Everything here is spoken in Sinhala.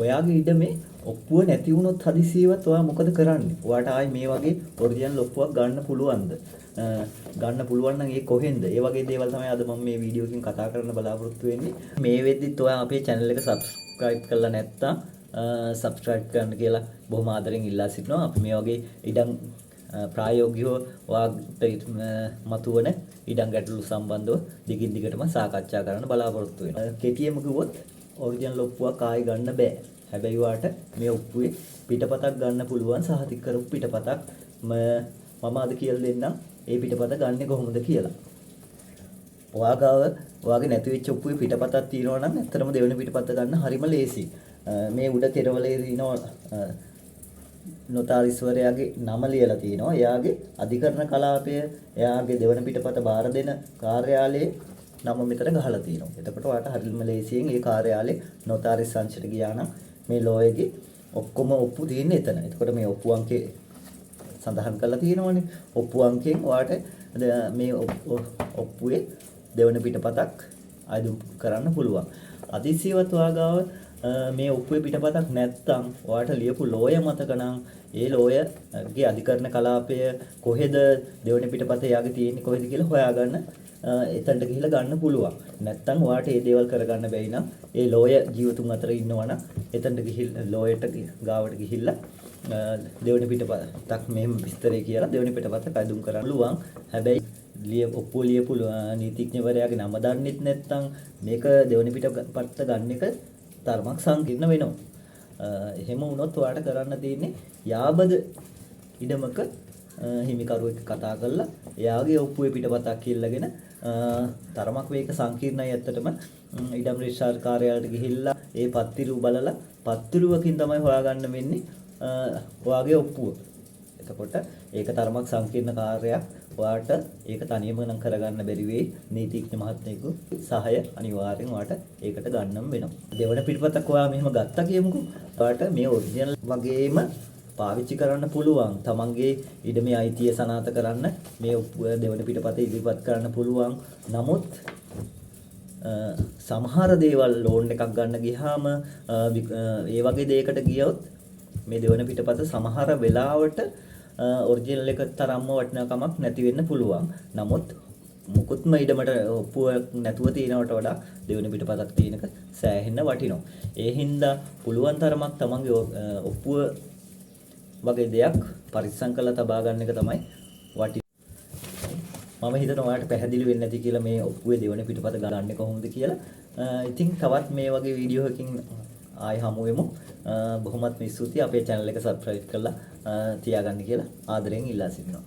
ඔයාගේ ඉඩමේ ඔප්පුව නැති වුණොත් හදිසියෙවත් ඔයා මොකද කරන්නේ? ඔයාට ආයි මේ වගේ ඔරිජිනල් ඔප්පුවක් ගන්න පුළුවන්ද? ගන්න පුළුවන් නම් ඒ කොහෙන්ද? ඒ වගේ දේවල් තමයි අද මම මේ වීඩියෝ එකකින් කතා කරන්න බලාපොරොත්තු වෙන්නේ. මේ වෙද්දිත් ඔයා අපේ channel එක subscribe කරලා නැත්නම් subscribe කරන්න කියලා බොහොම ආදරෙන් ඉල්ලා සිටිනවා. අපි මේ වගේ ඉඩම් ප්‍රායෝගිකව ඔයාට මතුවන ඉඩම් ගැටලු සම්බන්ධව දිගින් දිගටම සාකච්ඡා කරන්න බලාපොරොත්තු වෙනවා. කෙටියෙන්ම කිව්වොත් ඔරිජිනල් ඔප්පුවක් ආයි ගන්න බෑ. හැබැයි ඔයාට මේ ඔප්පුවේ පිටපතක් ගන්න පුළුවන් සහතික කරපු පිටපතක් මම අද කියලා දෙන්නම්. ඒ පිටපත ගන්නෙ කොහොමද කියලා. ඔයාගේ නැති වෙච්ච ඔප්පුවේ පිටපතක් තියෙනවා නම් ඇත්තටම දෙවෙනි පිටපත ගන්න හරිම ලේසි. මේ උඩ කෙරවලේ තියෙනවා නොතාරිස්වරයාගේ නම ලියලා තියෙනවා. එයාගේ අධිකරණ කලාපය, එයාගේ දෙවන පිටපත බාර දෙන කාර්යාලයේ නම මෙතන ගහලා තියෙනවා. එතකොට ඔයාලට හරියම ලේසියෙන් ඒ කාර්යාලේ නොතාරිස් සංචයට ගියා නම් මේ ලෝයගේ ඔක්කොම ඔප්පු තියෙන්නේ එතන. එතකොට මේ ඔප්පු අංකේ සඳහන් කරලා තියෙනවානේ. ඔප්පු අංකයෙන් ඔයාට මේ ඔප්පුවේ දෙවන පිටපතක් අයදුම් කරන්න පුළුවන්. අදිසියවත් ඔයාගාව මේ ඔප්පුවේ පිටපතක් නැත්නම් ඔයාට ලියපු ලෝය මතක නම් ඒ ලෝයගේ අධිකරණ කලාපය කොහෙද දෙවෙනි පිටපත යාගේ තියෙන්නේ කොහෙද කියලා හොයාගන්න එතනට ගිහිල්ලා ගන්න පුළුවන්. නැත්නම් ඔයාට මේ දේවල් කරගන්න බැරි නම් ඒ ලෝය ජීවතුන් අතර ඉන්නවනම් එතනට ගිහිල්ලා ලෝයට ගාවට ගිහිල්ලා දෙවෙනි පිටපතක් මෙහෙම විස්තරය කියලා දෙවෙනි පිටපතක් අයදුම් කරන්න පුළුවන්. හැබැයි ඔප්පු ලියපු නීතිඥවරයාගේ නම දන්නෙත් නැත්නම් මේක දෙවෙනි පිටපත ගන්න එක තරමක් සංකීර්ණ වෙනවා. එහෙම වුණොත් ඔයාලට කරන්න තියෙන්නේ යාබද ඉඩමක හිමිකරුවෙක් කතා කරලා එයාගේ ඔප්පුවේ පිටපතක් කියලාගෙන තරමක් මේක සංකීර්ණයි ඇත්තටම ඉඩම් රෙජිස්ට්‍රාර් කාර්යාලයට ගිහිල්ලා ඒ පත්තිරු බලලා පත්තිරුවකින් තමයි හොයාගන්න වෙන්නේ ඔයාගේ ඔප්පුව. එතකොට ඒක තරමක් සංකීර්ණ කාර්යයක්. ඔයාට ඒක තනියම නම් කරගන්න බැරි වෙයි. නීතිඥ මහත්මයෙකු සහාය අනිවාර්යෙන් ඔයාට ඒකට ගන්නම වෙනවා. දෙවන පිටපතක් ඔයා මෙහෙම ගත්තා කියමුකෝ. ඔයාට මේ ඔරිජිනල් වගේම පාවිච්චි කරන්න පුළුවන්. තමන්ගේ ඉඩමේ අයිතිය සනාථ කරන්න මේ දෙවන පිටපත ඉදිරිපත් කරන්න පුළුවන්. නමුත් සමහර දේවල් ලෝන් එකක් ගන්න ගියාම ඒ වගේ දෙයකට ගියොත් මේ දෙවන පිටපත සමහර වෙලාවට ඔරිජිනල් එක තරම්ම වටිනාකමක් නැති වෙන්න පුළුවන්. නමුත් මුකුත්ම ඉඩමට ඔප්පුව නැතුව තියෙනවට වඩා දෙවෙනි පිටපතක් තියෙනක සෑහෙන්න වටිනවා. ඒ හින්දා පුළුවන් තරමක් තමන්ගේ ඔප්පුව වගේ දෙයක් පරිස්සම් කරලා තබා ගන්න එක තමයි වටින්නේ. මම හිතනවා ඔයාලට පැහැදිලි වෙන්නේ නැති කියලා මේ ඔප්පුවේ දෙවෙනි පිටපත ගන්න කොහොමද කියලා. ඉතින් තවත් මේ වගේ වීඩියෝ එකකින් ආයි හමු වෙමු. බොහොමත්ම ස්තුතියි අපේ channel එක subscribe කරලා තියාගන්න කියලා ආදරෙන් ඉල්ලා සිටිනවා.